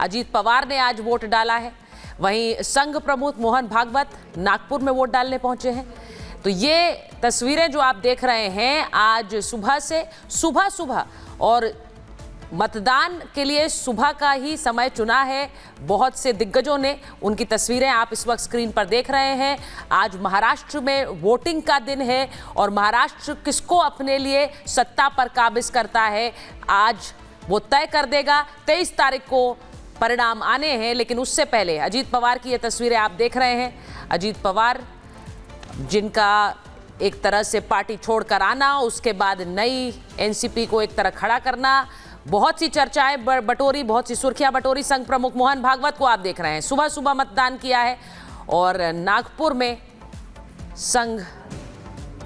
अजीत पवार ने आज वोट डाला है, वहीं संघ प्रमुख मोहन भागवत नागपुर में वोट डालने पहुंचे हैं। तो ये तस्वीरें जो आप देख रहे हैं आज सुबह और मतदान के लिए सुबह का ही समय चुना है बहुत से दिग्गजों ने। उनकी तस्वीरें आप इस वक्त स्क्रीन पर देख रहे हैं। आज महाराष्ट्र में वोटिंग का दिन है और महाराष्ट्र किसको अपने लिए सत्ता पर काबिज करता है आज वो तय कर देगा। 23 तारीख को परिणाम आने हैं, लेकिन उससे पहले अजीत पवार की ये तस्वीरें आप देख रहे हैं। अजीत पवार जिनका एक तरह से पार्टी छोड़कर आना, उसके बाद नई एनसीपी को एक तरह खड़ा करना, बहुत सी चर्चाएं बटोरी, बहुत सी सुर्खियां बटोरी। संघ प्रमुख मोहन भागवत को आप देख रहे हैं, सुबह मतदान किया है और नागपुर में संघ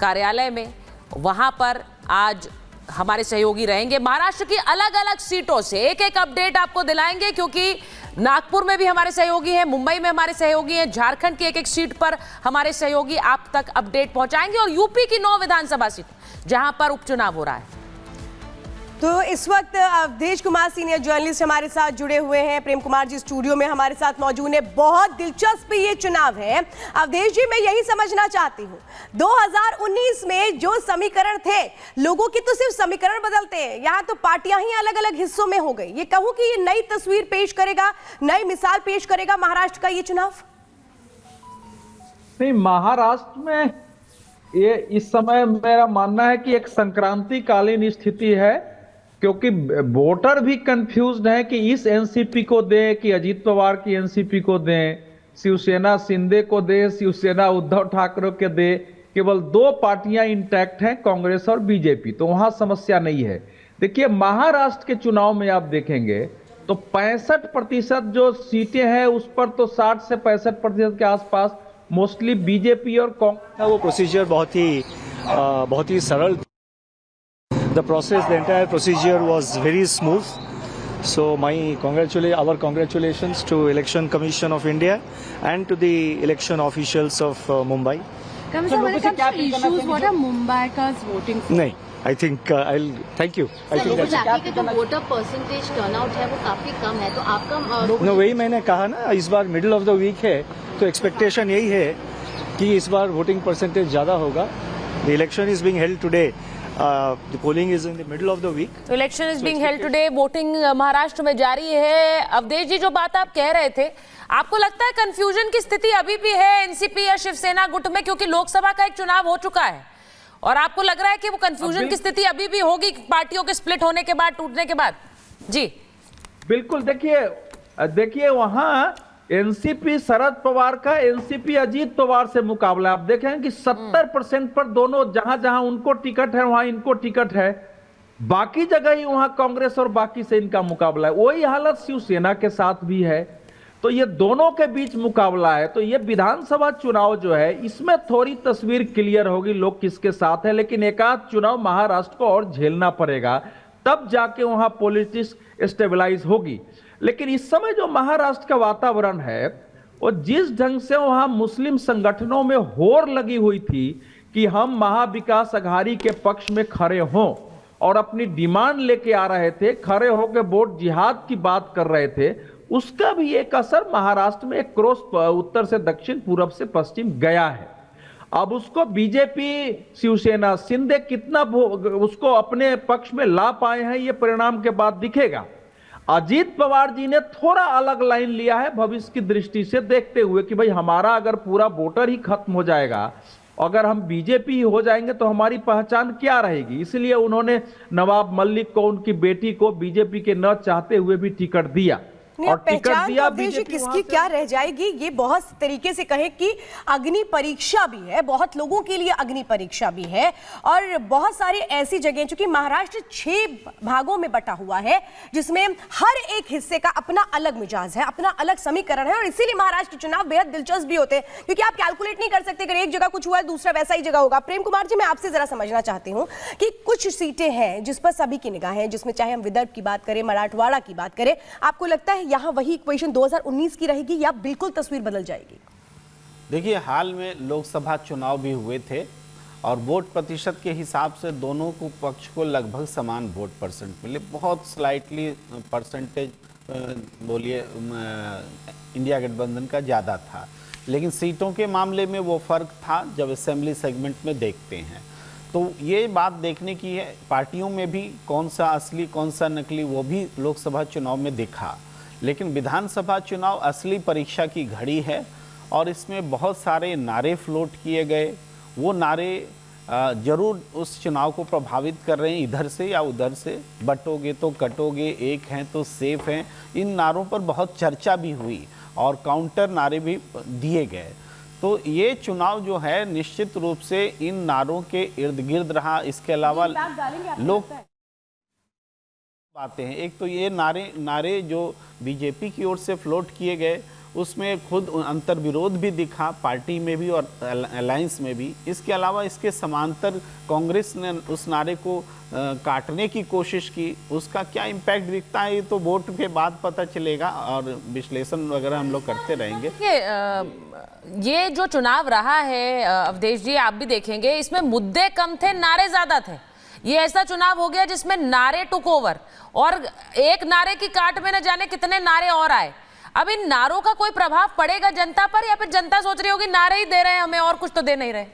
कार्यालय में वहां पर आज हमारे सहयोगी रहेंगे। महाराष्ट्र की अलग अलग सीटों से एक एक अपडेट आपको दिलाएंगे, क्योंकि नागपुर में भी हमारे सहयोगी हैं, मुंबई में हमारे सहयोगी हैं, झारखंड की एक एक सीट पर हमारे सहयोगी आप तक अपडेट पहुंचाएंगे और यूपी की 9 विधानसभा सीट जहां पर उपचुनाव हो रहा है। तो इस वक्त अवधेश कुमार सीनियर जर्नलिस्ट हमारे साथ जुड़े हुए हैं। प्रेम कुमार जी स्टूडियो में हमारे साथ मौजूद है। बहुत दिलचस्प ये चुनाव है। अवधेश जी, मैं यही समझना चाहती हूँ, 2019 में जो समीकरण थे, लोगों की तो सिर्फ समीकरण बदलते हैं, यहाँ तो पार्टियां ही अलग अलग हिस्सों में हो गई। ये कहूँ कि ये नई तस्वीर पेश करेगा, नई मिसाल पेश करेगा महाराष्ट्र का ये चुनाव? नहीं, महाराष्ट्र में ये इस समय मेरा मानना है कि एक संक्रांतिकालीन स्थिति है, क्योंकि वोटर भी कंफ्यूज्ड है कि इस एनसीपी को दें कि अजीत पवार की एनसीपी को दें, शिवसेना शिंदे को दें, शिवसेना उद्धव ठाकरे को दें। केवल 2 पार्टियां इंटैक्ट हैं, कांग्रेस और बीजेपी, तो वहां समस्या नहीं है। देखिए, महाराष्ट्र के चुनाव में आप देखेंगे तो 65% जो सीटें हैं उस पर तो 60 से 65% के आसपास मोस्टली बीजेपी और कांग्रेस। वो प्रोसीजर बहुत ही सरल। The entire procedure was very smooth. So our congratulations to Election Commission of India and to the election officials of Mumbai. Issues, what are Mumbai's voting for? नहीं, I think I'll thank you. I think that's जाके जो voter percentage turnout है वो काफी कम है, तो आपका no, वही मैंने कहा ना, इस बार मिडिल ऑफ द वीक है, तो एक्सपेक्टेशन यही है कि इस बार वोटिंग परसेंटेज ज्यादा होगा। The election is being held today. The polling is in the middle of the week. Election is being held today. Voting Maharashtra में जारी है। अवधेश जी, जो बात आप कह रहे थे, आपको लगता है कंफ्यूजन की स्थिति अभी भी है एनसीपी या शिवसेना गुट में, क्योंकि लोकसभा का एक चुनाव हो चुका है और आपको लग रहा है कि वो कंफ्यूजन की स्थिति अभी भी होगी पार्टियों के स्प्लिट होने के बाद, टूटने के बाद? जी बिल्कुल। देखिए वहां एनसीपी शरद पवार का एनसीपी अजीत पवार से मुकाबला आप देखें कि 70% पर दोनों, जहां जहां उनको टिकट है वहां इनको टिकट है, बाकी जगह ही वहां कांग्रेस और बाकी से इनका मुकाबला है। वही हालत शिवसेना के साथ भी है। तो ये दोनों के बीच मुकाबला है। तो ये विधानसभा चुनाव जो है, इसमें थोड़ी तस्वीर क्लियर होगी लोग किसके साथ है, लेकिन एक आध चुनाव महाराष्ट्र को और झेलना पड़ेगा, तब जाके वहां पॉलिटिक्स स्टेबलाइज होगी। लेकिन इस समय जो महाराष्ट्र का वातावरण है, वो जिस ढंग से वहां मुस्लिम संगठनों में होड़ लगी हुई थी कि हम महाविकास अघाड़ी के पक्ष में खड़े हों और अपनी डिमांड लेके आ रहे थे, खड़े होकर वोट जिहाद की बात कर रहे थे, उसका भी एक असर महाराष्ट्र में एक क्रॉस उत्तर से दक्षिण, पूरब से पश्चिम गया है। अब उसको बीजेपी, शिवसेना, शिंदे कितना उसको अपने पक्ष में ला पाए हैं, ये परिणाम के बाद दिखेगा। अजीत पवार जी ने थोड़ा अलग लाइन लिया है भविष्य की दृष्टि से देखते हुए कि भाई हमारा अगर पूरा वोटर ही खत्म हो जाएगा, अगर हम बीजेपी हो जाएंगे तो हमारी पहचान क्या रहेगी। इसलिए उन्होंने नवाब मलिक को, उनकी बेटी को बीजेपी के न चाहते हुए भी टिकट दिया। और टिकट दिया बीजेपी, किसकी क्या रह जाएगी, ये बहुत तरीके से कहें कि अग्नि परीक्षा भी है, बहुत लोगों के लिए अग्नि परीक्षा भी है। और बहुत सारी ऐसी जगह, चूंकि महाराष्ट्र 6 भागों में बटा हुआ है, जिसमें हर एक हिस्से का अपना अलग मिजाज है, अपना अलग समीकरण है, और इसीलिए महाराष्ट्र के चुनाव बेहद दिलचस्प भी होते हैं, क्योंकि आप कैलकुलेट नहीं कर सकते, अगर एक जगह कुछ हुआ है दूसरा वैसा ही जगह होगा। प्रेम कुमार जी, मैं आपसे जरा समझना चाहती हूँ कि कुछ सीटें हैं जिस पर सभी की निगाह है, जिसमें चाहे हम विदर्भ की बात करें, मराठवाड़ा की बात करें, आपको लगता है यहाँ वही इक्वेशन 2019 की रहेगी या बिल्कुल तस्वीर बदल जाएगी? देखिए, हाल में लोकसभा चुनाव भी हुए थे और वोट प्रतिशत के हिसाब से दोनों को पक्ष को लगभग समान वोट परसेंट मिले, बहुत स्लाइटली परसेंटेज बोलिए इंडिया गठबंधन का ज़्यादा था, लेकिन सीटों के मामले में वो फर्क था जब असेंबली सेगमेंट में देखते हैं। तो ये बात देखने की है, पार्टियों में भी कौन सा असली कौन सा नकली वो भी लोकसभा चुनाव में दिखा, लेकिन विधानसभा चुनाव असली परीक्षा की घड़ी है और इसमें बहुत सारे नारे फ्लोट किए गए। वो नारे जरूर उस चुनाव को प्रभावित कर रहे हैं, इधर से या उधर से, बटोगे तो कटोगे, एक हैं तो सेफ हैं। इन नारों पर बहुत चर्चा भी हुई और काउंटर नारे भी दिए गए। तो ये चुनाव जो है निश्चित रूप से इन नारों के इर्द गिर्द रहा। इसके अलावा लोग बातें हैं, एक तो ये नारे जो बीजेपी की ओर से फ्लोट किए गए उसमें खुद अंतर विरोध भी दिखा पार्टी में भी और अलायंस में भी। इसके अलावा इसके समांतर कांग्रेस ने उस नारे को काटने की कोशिश की। उसका क्या इम्पैक्ट दिखता है ये तो वोट के बाद पता चलेगा और विश्लेषण वगैरह हम लोग करते रहेंगे। ये जो चुनाव रहा है अवधेश जी, आप भी देखेंगे इसमें मुद्दे कम थे, नारे ज्यादा थे। ये ऐसा चुनाव हो गया जिसमें नारे टुक ओवर, और एक नारे की काट में न जाने कितने नारे और आए। अब इन नारों का कोई प्रभाव पड़ेगा जनता पर, या फिर जनता सोच रही होगी नारे ही दे रहे हैं हमें और कुछ तो दे नहीं रहे?